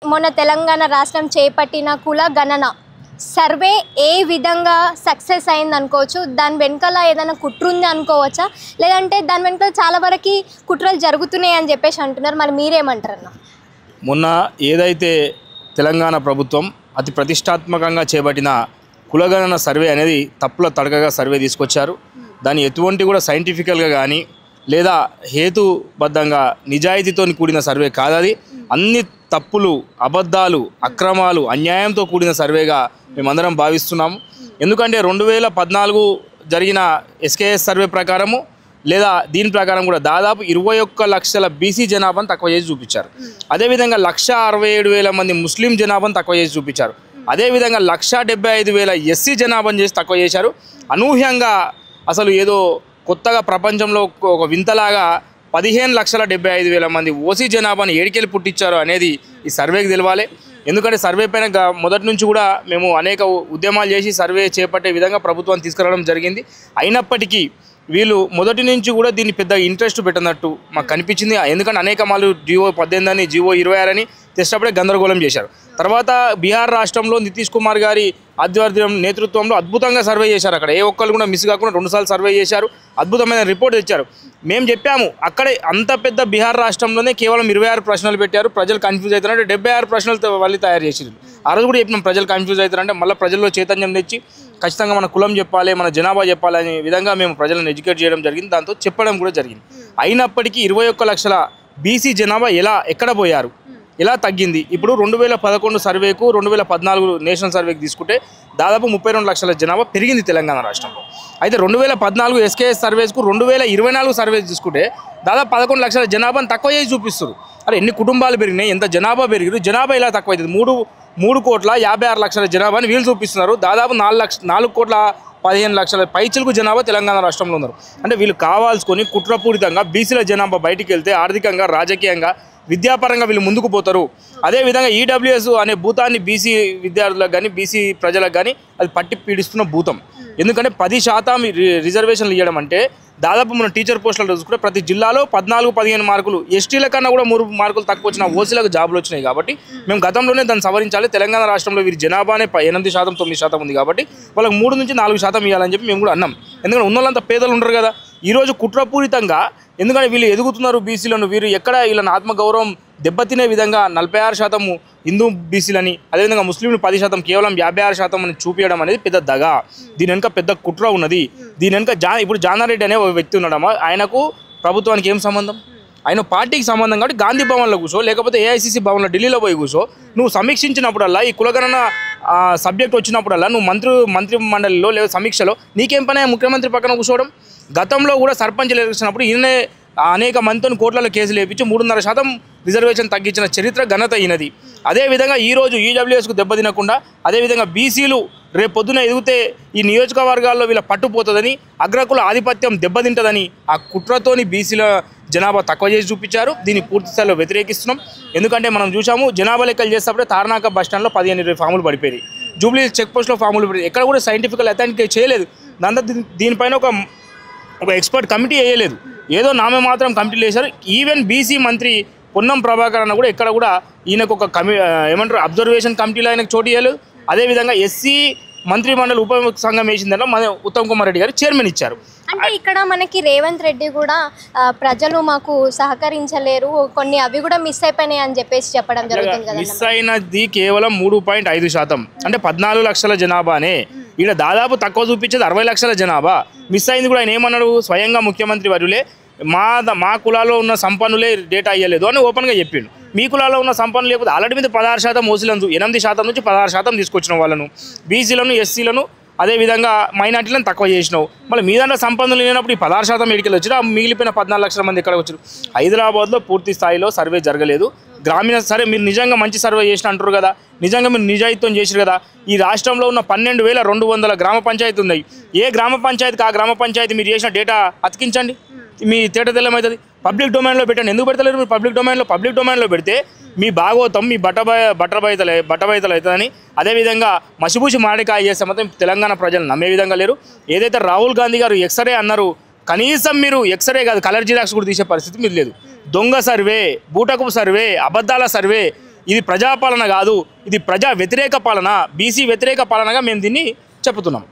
మొన్న తెలంగాణ రాష్ట్రం చేపట్టిన కుల గణన సర్వే ఏ విధంగా సక్సెస్ అయింది అనుకోవచ్చు? దాని వెనకాల ఏదైనా కుట్ర ఉంది అనుకోవచ్చా, లేదంటే దాని వెనకాల చాలా వరకు కుట్రలు జరుగుతున్నాయి అని చెప్పేసి అంటున్నారు. మరి మీరేమంటారన్న? మొన్న ఏదైతే తెలంగాణ ప్రభుత్వం అతి ప్రతిష్టాత్మకంగా చేపట్టిన కులగణన సర్వే అనేది తప్పుల తడకగా సర్వే తీసుకొచ్చారు. దాన్ని ఎటువంటి కూడా సైంటిఫికల్గా కానీ లేదా హేతుబద్ధంగా నిజాయితీతో కూడిన సర్వే కాదు. అది అన్ని తప్పులు, అబద్ధాలు, అక్రమాలు, అన్యాయంతో కూడిన సర్వేగా మేమందరం భావిస్తున్నాము. ఎందుకంటే 2014 జరిగిన ఎస్కేఎస్ సర్వే ప్రకారము లేదా దీని ప్రకారం కూడా దాదాపు 21 లక్షల బీసీ జనాభాను తక్కువ చేసి చూపించారు. అదేవిధంగా 1,67,000 మంది ముస్లిం జనాభాను తక్కువ చేసి చూపించారు. అదేవిధంగా 1,75,000 ఎస్సీ జనాభాను చేసి తక్కువ చేశారు. అనూహ్యంగా అసలు ఏదో కొత్తగా ప్రపంచంలో ఒక వింతలాగా 15,75,000 మంది ఓసీ జనాభాను ఏడికెళ్ళి పుట్టించారు అనేది ఈ సర్వేకి తెలవాలి. ఎందుకంటే సర్వే పైన మొదటి నుంచి కూడా మేము అనేక ఉద్యమాలు చేసి సర్వే చేపట్టే విధంగా ప్రభుత్వాన్ని తీసుకురావడం జరిగింది. అయినప్పటికీ వీళ్ళు మొదటి నుంచి కూడా దీన్ని పెద్ద ఇంట్రెస్ట్ పెట్టనట్టు మాకు కనిపించింది. ఎందుకంటే అనేక మాలు జివో 18 అని జివో 26 అని తెచ్చినప్పుడే గందరగోళం చేశారు. తర్వాత బీహార్ రాష్ట్రంలో నితీష్ కుమార్ గారి ఆధ్వర్యం నేతృత్వంలో అద్భుతంగా సర్వే చేశారు. అక్కడ ఏ ఒక్కరు కూడా మిస్ కాకుండా 2 సార్లు సర్వే చేశారు. అద్భుతమైన రిపోర్ట్ తెచ్చారు. మేము చెప్పాము అక్కడే అంత పెద్ద బీహార్ రాష్ట్రంలోనే కేవలం 26 ప్రశ్నలు పెట్టారు. ప్రజలు కన్ఫ్యూజ్ అవుతారంటే 76 ప్రశ్నలతో వాళ్ళు తయారు చేసారు. ఆ రోజు కూడా చెప్పినాం ప్రజలు కన్ఫ్యూజ్ అవుతారంటే మళ్ళీ ప్రజల్లో చైతన్యం తెచ్చి ఖచ్చితంగా మన కులం చెప్పాలి, మన జనాభా చెప్పాలి అనే విధంగా మేము ప్రజలను ఎడ్యుకేట్ చేయడం జరిగింది. దాంతో చెప్పడం కూడా జరిగింది. అయినప్పటికీ 21 లక్షల బీసీ జనాభా ఎక్కడ పోయారు, ఎలా తగ్గింది? ఇప్పుడు 2011 సర్వేకు 2014 నేషనల్ సర్వేకి తీసుకుంటే దాదాపు 32 లక్షల జనాభా పెరిగింది తెలంగాణ రాష్ట్రంలో. అయితే 2014 ఎస్కేఎస్ సర్వేస్కు 2024 సర్వేస్ తీసుకుంటే దాదాపు 11 లక్షల జనాభాను తక్కువ చేసి చూపిస్తారు. అరే ఎన్ని కుటుంబాలు పెరిగినాయి, ఎంత జనాభా పెరిగారు, జనాభా ఇలా తక్కువ అవుతుంది. 3,56,00,000 జనాభాని వీళ్ళు చూపిస్తున్నారు. దాదాపు 4,15,00,000 పైచిలకు జనాభా తెలంగాణ రాష్ట్రంలో ఉన్నారు. అంటే వీళ్ళు కావాల్సుకొని కుట్రపూరితంగా బీసీల జనాభా బయటికి వెళ్తే ఆర్థికంగా, రాజకీయంగా, విద్యాపరంగా వీళ్ళు ముందుకు పోతారు. అదేవిధంగా ఈడబ్ల్యూఎస్ అనే భూతాన్ని బీసీ విద్యార్థులకు కానీ బీసీ ప్రజలకు కానీ అది పట్టి పీడిస్తున్న భూతం. ఎందుకంటే 10% రిజర్వేషన్లు ఇవ్వడం అంటే దాదాపు మన టీచర్ పోస్టులు చూసుకుంటే ప్రతి జిల్లాలో 14-15 మార్కులు, ఎస్టీల కన్నా కూడా 3 మార్కులు తక్కువ వచ్చిన ఓసీలకు జాబులు వచ్చినాయి. కాబట్టి మేము గతంలోనే దాన్ని సవరించాలి. తెలంగాణ రాష్ట్రంలో వీరి జనాభానే 8%, 9% ఉంది. కాబట్టి వాళ్ళకి 3 నుంచి 4% ఇవ్వాలని చెప్పి మేము కూడా అన్నాం. ఎందుకంటే ఉన్నోళ్ళంతా పేదలు ఉండరు కదా. ఈరోజు కుట్రపూరితంగా ఎందుకంటే వీళ్ళు ఎదుగుతున్నారు బీసీలను, వీరు ఎక్కడ వీళ్ళని ఆత్మగౌరవం దెబ్బతినే విధంగా 46% హిందూ బీసీలని, అదేవిధంగా ముస్లింలు 10%, కేవలం 56% అని చూపించడం అనేది పెద్ద దగా. దీని వెనుక పెద్ద కుట్ర ఉన్నది. దీని వెనుక ఇప్పుడు జానారెడ్డి అనే ఒక వ్యక్తి ఉన్నాడమ్మా, ఆయనకు ప్రభుత్వానికి ఏం సంబంధం? ఆయన పార్టీకి సంబంధం. కాబట్టి గాంధీ భవన్లో కూర్చో, లేకపోతే ఏఐసిసి భవన్లో ఢిల్లీలో పోయి కూర్చో. నువ్వు సమీక్షించినప్పుడల్లా, ఈ కులగణన సబ్జెక్ట్ వచ్చినప్పుడల్లా నువ్వు మంత్రి మండలిలో లేదా సమీక్షలో నీకేం పని ముఖ్యమంత్రి పక్కన కూర్చోవడం? గతంలో కూడా సర్పంచ్లు ఎలక్షనప్పుడు ఈయనే అనేక మందితో కోట్లలో కేసులు వేయించి 3.5% రిజర్వేషన్ తగ్గించిన చరిత్ర ఘనత అయినది. అదేవిధంగా ఈరోజు ఈడబ్ల్యూఎస్కు దెబ్బతినకుండా, అదేవిధంగా బీసీలు రేపు పొద్దున ఎదిగితే ఈ నియోజకవర్గాల్లో వీళ్ళ పట్టుపోతుందని, అగ్రకుల ఆధిపత్యం దెబ్బతింటుందని ఆ కుట్రతోని బీసీల జనాభా తక్కువ చేసి చూపించారు. దీన్ని పూర్తి స్థాయిలో వ్యతిరేకిస్తున్నాం. ఎందుకంటే మనం చూసాము జనాభా లెక్కలు చేసేటప్పుడే తార్నాక బస్టాండ్లో 15-20 ఫాములు పడిపోయాయి. జూబ్లీ చెక్ పోస్ట్లో ఫాములు పడిపోయి ఎక్కడ కూడా సైంటిఫికల్ అథెంటికేట్ చేయలేదు. దీనిపైన ఒక ఎక్స్పర్ట్ కమిటీ వేయలేదు. ఏదో నామే మాత్రం కమిటీలు వేశారు. ఈవెన్ బీసీ మంత్రి పొన్నం ప్రభాకర్ అన్న కూడా ఎక్కడ కూడా ఈయనకు ఒక ఏమంటారు అబ్జర్వేషన్ కమిటీలో ఆయనకు చోటు ఇవ్వలేదు. అదేవిధంగా ఎస్సీ మంత్రి మండలి ఉప సంఘం వేసిందన్న మన ఉత్తమ్ కుమార్ రెడ్డి గారు చైర్మన్ ఇచ్చారు. అంటే ఇక్కడ మనకి రేవంత్ రెడ్డి కూడా ప్రజలు మాకు సహకరించలేరు, కొన్ని అవి కూడా మిస్ అయిపోయినాయి అని చెప్పేసి చెప్పడం జరుగుతుంది కదా. మిస్ అయినది కేవలం 3.5%. అంటే 14 లక్షల జనాభానే. ఇక్కడ దాదాపు తక్కువ చూపించేది 60 లక్షల జనాభా. మిస్ అయింది కూడా ఆయన ఏమన్నాడు, స్వయంగా ముఖ్యమంత్రి వర్యులే మా కులాలో ఉన్న సంపన్నులే డేటా అయ్యలేదు అని ఓపెన్గా చెప్పిండు. మీ కులాలో ఉన్న సంపన్నులు లేకపోతే ఆల్రెడీ మీద 16% ఓసీలను 8% నుంచి 16% తీసుకొచ్చిన వాళ్ళను, బీసీలను, ఎస్సీలను, అదేవిధంగా మైనార్టీలను తక్కువ చేసినావు. మళ్ళీ మీ దాంట్లో సంపన్నులు లేనప్పుడు ఈ 16% ఎడికెళ్ళి వచ్చినా మిగిలిపోయిన 14 లక్షల మంది ఎక్కడ వచ్చారు? హైదరాబాద్లో పూర్తి స్థాయిలో సర్వే జరగలేదు. గ్రామీణ సరే మీరు నిజంగా మంచి సర్వే చేసిన అంటారు కదా, నిజంగా మీరు నిజాయితీతో చేసారు కదా. ఈ రాష్ట్రంలో ఉన్న 12,200 గ్రామ పంచాయతీ ఉన్నాయి. ఏ గ్రామ పంచాయతీకి ఆ గ్రామ పంచాయతీ మీరు చేసిన డేటా అతికించండి, మీ తేట తెల్లమవుతుంది. పబ్లిక్ డొమైన్లో పెట్టండి. ఎందుకు పెడతలేరు మీరు పబ్లిక్ డొమైన్లో పెడితే మీ భాగవతం మీ బట్టబయతలు అవుతుందని, అదేవిధంగా మసిబూసి మాడికాయ చేస్తే మాత్రం తెలంగాణ ప్రజలు నమ్మే విధంగా లేరు. ఏదైతే రాహుల్ గాంధీ గారు ఎక్స్రే అన్నారు, కనీసం మీరు ఎక్స్రే కాదు కలర్ జిరాక్స్ కూడా తీసే పరిస్థితి మీరు లేదు. దొంగ సర్వే, బూటకపు సర్వే, అబద్ధాల సర్వే, ఇది ప్రజాపాలన కాదు, ఇది ప్రజా వ్యతిరేక పాలన, బీసీ వ్యతిరేక పాలనగా మేము దీన్ని చెబుతున్నాం.